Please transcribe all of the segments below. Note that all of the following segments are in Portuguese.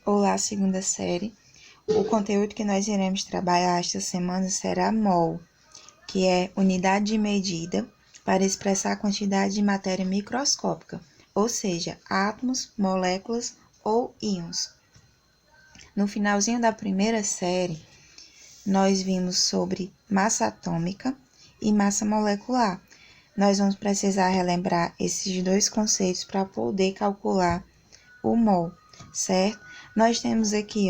Olá, segunda série. O conteúdo que nós iremos trabalhar esta semana será mol, que é unidade de medida para expressar a quantidade de matéria microscópica, ou seja, átomos, moléculas ou íons. No finalzinho da primeira série, nós vimos sobre massa atômica e massa molecular. Nós vamos precisar relembrar esses dois conceitos para poder calcular o mol, certo? Nós temos aqui,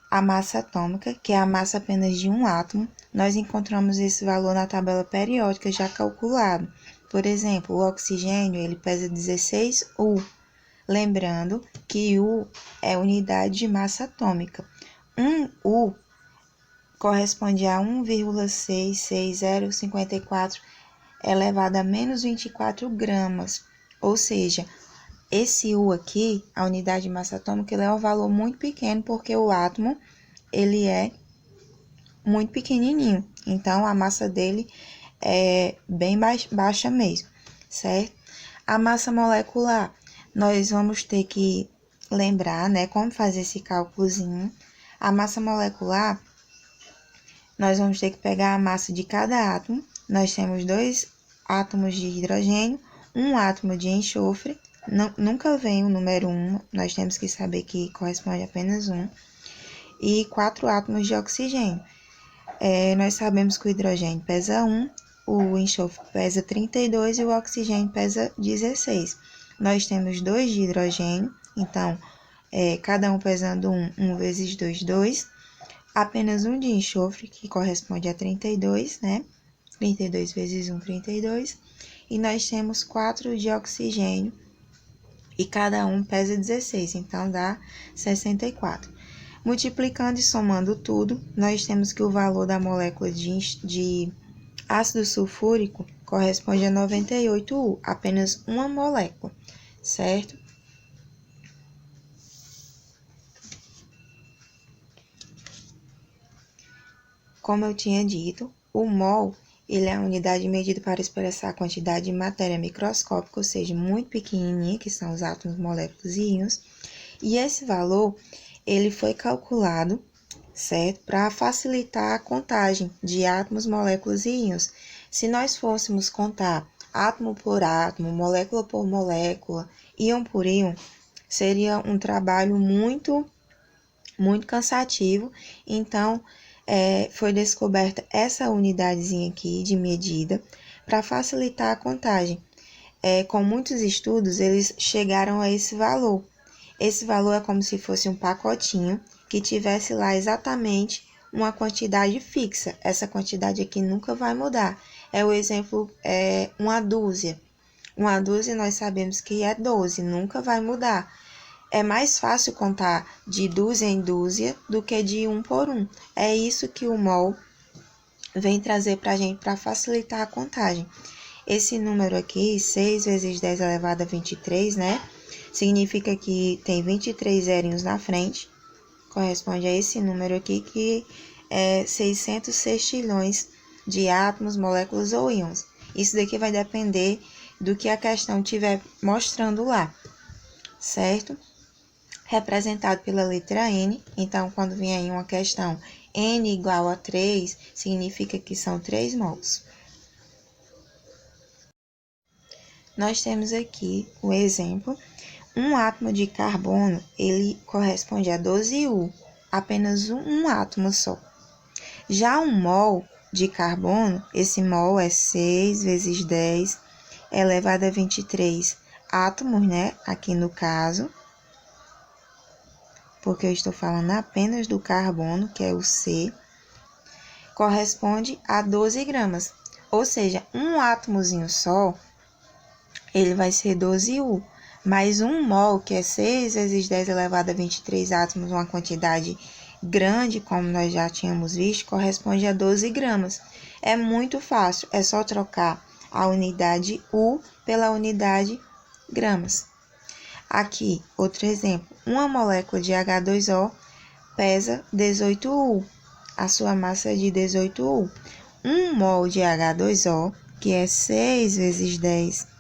a massa atômica, que é a massa apenas de um átomo. Nós encontramos esse valor na tabela periódica já calculado. Por exemplo, o oxigênio, ele pesa 16 U. Lembrando que U é unidade de massa atômica. 1 U corresponde a 1,66054 elevado a menos 24 gramas, ou seja, esse U aqui, a unidade de massa atômica, ele é um valor muito pequeno porque o átomo, ele é muito pequenininho. Então, a massa dele é bem baixa mesmo, certo? A massa molecular, nós vamos ter que lembrar, né, como fazer esse cálculozinho. A massa molecular, nós vamos ter que pegar a massa de cada átomo. Nós temos 2 átomos de hidrogênio, 1 átomo de enxofre. Nunca vem o número 1, nós temos que saber que corresponde a apenas 1. E 4 átomos de oxigênio. Nós sabemos que o hidrogênio pesa 1, o enxofre pesa 32 e o oxigênio pesa 16. Nós temos 2 de hidrogênio, então, cada um pesando 1, 1 vezes 2, 2. Apenas 1 de enxofre, que corresponde a 32, né? 32 vezes 1, 32. E nós temos 4 de oxigênio, e cada um pesa 16, então dá 64. Multiplicando e somando tudo, nós temos que o valor da molécula de ácido sulfúrico corresponde a 98 U, apenas uma molécula, certo? Como eu tinha dito, o mol, ele é a unidade medida para expressar a quantidade de matéria microscópica, ou seja, muito pequenininha, que são os átomos, moléculas e íons. E esse valor, ele foi calculado, certo? Para facilitar a contagem de átomos, moléculas e íons. Se nós fôssemos contar átomo por átomo, molécula por molécula, íon por íon, seria um trabalho muito cansativo. Então, foi descoberta essa unidadezinha aqui de medida para facilitar a contagem. Com muitos estudos, eles chegaram a esse valor. Esse valor é como se fosse um pacotinho que tivesse lá exatamente uma quantidade fixa. Essa quantidade aqui nunca vai mudar. O exemplo é uma dúzia. Uma dúzia nós sabemos que é 12, nunca vai mudar. É mais fácil contar de dúzia em dúzia do que de 1 por 1. É isso que o mol vem trazer para a gente para facilitar a contagem. Esse número aqui, 6 vezes 10 elevado a 23, né? Significa que tem 23 zerinhos na frente. Corresponde a esse número aqui, que é 600 sextilhões de átomos, moléculas ou íons. Isso daqui vai depender do que a questão estiver mostrando lá, certo? Representado pela letra N. Então, quando vem aí uma questão N igual a 3, significa que são 3 mols. Nós temos aqui o exemplo. Um átomo de carbono, ele corresponde a 12 U, apenas um átomo só. Já um mol de carbono, esse mol é 6 vezes 10 elevado a 23 átomos, né? Aqui no caso, porque eu estou falando apenas do carbono, que é o C, corresponde a 12 gramas. Ou seja, um átomozinho só, ele vai ser 12 U. Mas um mol, que é 6 vezes 10 elevado a 23 átomos, uma quantidade grande, como nós já tínhamos visto, corresponde a 12 gramas. É muito fácil, é só trocar a unidade U pela unidade gramas. Aqui, outro exemplo, uma molécula de H2O pesa 18 U, a sua massa é de 18 U. Um mol de H2O, que é 6 vezes 10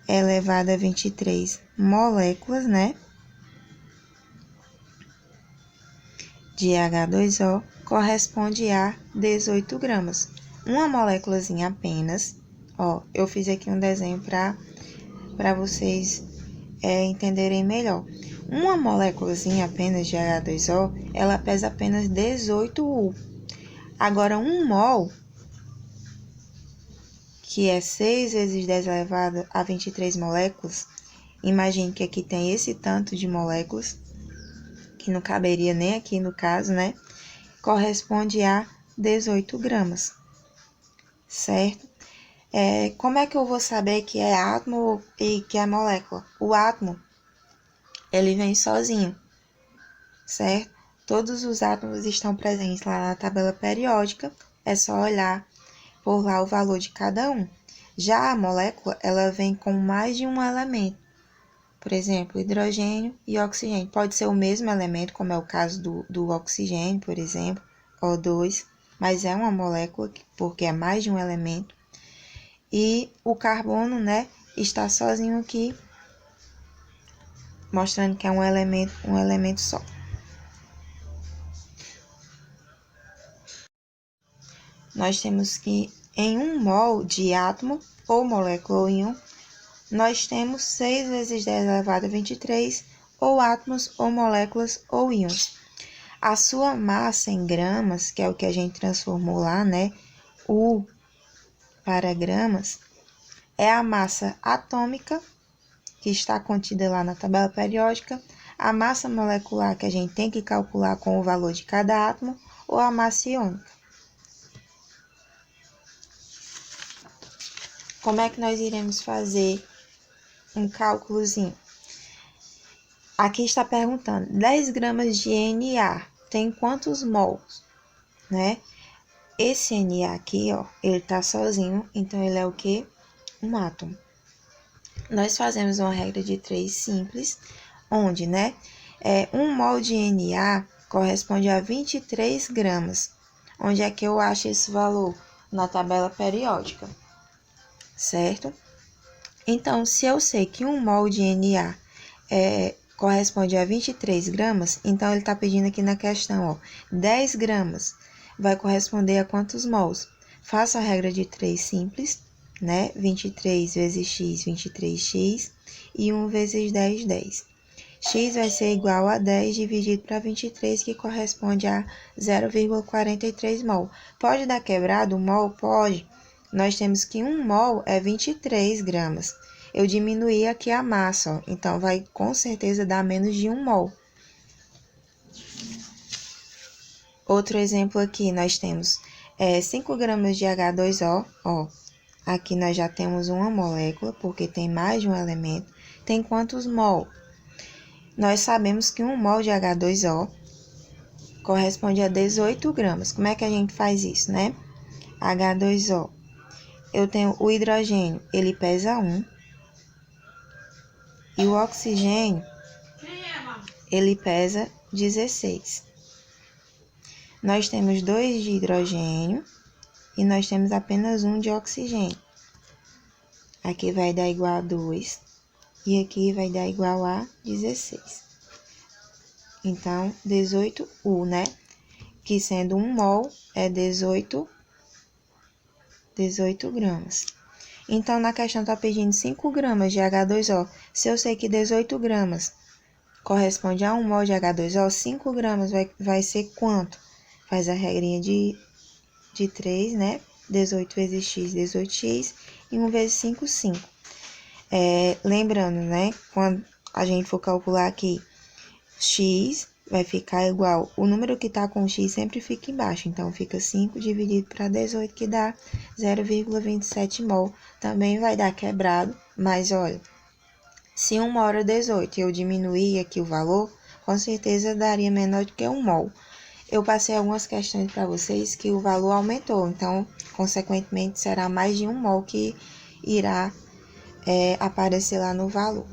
elevado a 23 moléculas, né? de H2O corresponde a 18 gramas. Uma moléculazinha apenas, ó, eu fiz aqui um desenho para vocês entenderem melhor. Uma moléculazinha apenas de H2O, ela pesa apenas 18 U. Agora, 1 mol, que é 6 vezes 10 elevado a 23 moléculas, imagine que aqui tem esse tanto de moléculas, que não caberia nem aqui no caso, né? Corresponde a 18 gramas, certo? Como é que eu vou saber que é átomo e que é molécula? O átomo, ele vem sozinho, certo? Todos os átomos estão presentes lá na tabela periódica, é só olhar por lá o valor de cada um. Já a molécula, ela vem com mais de um elemento. Por exemplo, hidrogênio e oxigênio. Pode ser o mesmo elemento, como é o caso do oxigênio, por exemplo, O2, mas é uma molécula porque é mais de um elemento. E o carbono, né, está sozinho aqui, mostrando que é um elemento só. Nós temos que em 1 mol de átomo ou molécula ou íon, nós temos 6 vezes 10 elevado a 23 ou átomos ou moléculas ou íons. A sua massa em gramas, que é o que a gente transformou lá, né, U para gramas, é a massa atômica, que está contida lá na tabela periódica, a massa molecular, que a gente tem que calcular com o valor de cada átomo, ou a massa iônica. Como é que nós iremos fazer um cálculozinho? Aqui está perguntando, 10 gramas de Na tem quantos mols, né? Esse Na aqui, ó, ele tá sozinho, então ele é o quê? Um átomo. Nós fazemos uma regra de 3 simples, onde, né, 1 mol de Na corresponde a 23 gramas. Onde é que eu acho esse valor? Na tabela periódica, certo? Então, se eu sei que 1 mol de Na corresponde a 23 gramas, então ele está pedindo aqui na questão, ó, 10 gramas vai corresponder a quantos mols? Faço a regra de 3 simples, né? 23 vezes x, 23x, e 1 vezes 10, 10. X vai ser igual a 10 dividido para 23, que corresponde a 0,43 mol. Pode dar quebrado o mol? Pode. Nós temos que 1 mol é 23 gramas. Eu diminuí aqui a massa, ó, então vai com certeza dar menos de 1 mol. Outro exemplo aqui, nós temos 5 gramas de H2O, ó. Aqui nós já temos uma molécula, porque tem mais de um elemento. Tem quantos mol? Nós sabemos que 1 mol de H2O corresponde a 18 gramas. Como é que a gente faz isso, né? H2O. Eu tenho o hidrogênio, ele pesa 1. E o oxigênio, ele pesa 16. Nós temos 2 de hidrogênio e nós temos apenas 1 de oxigênio. Aqui vai dar igual a 2 e aqui vai dar igual a 16. Então, 18U, né? Que sendo 1 mol é 18 gramas. Então, na questão está pedindo 5 gramas de H2O. Se eu sei que 18 gramas corresponde a 1 mol de H2O, 5 gramas vai ser quanto? Faz a regrinha de 3, né? 18 vezes x, 18x, e 1 vezes 5, 5. Lembrando, né? Quando a gente for calcular aqui, x vai ficar igual, o número que está com x sempre fica embaixo, então fica 5 dividido para 18, que dá 0,27 mol. Também vai dar quebrado, mas olha, se 1 mol era 18 e eu diminuir aqui o valor, com certeza daria menor do que 1 mol. Eu passei algumas questões para vocês que o valor aumentou, então, consequentemente, será mais de 1 mol que irá aparecer lá no valor.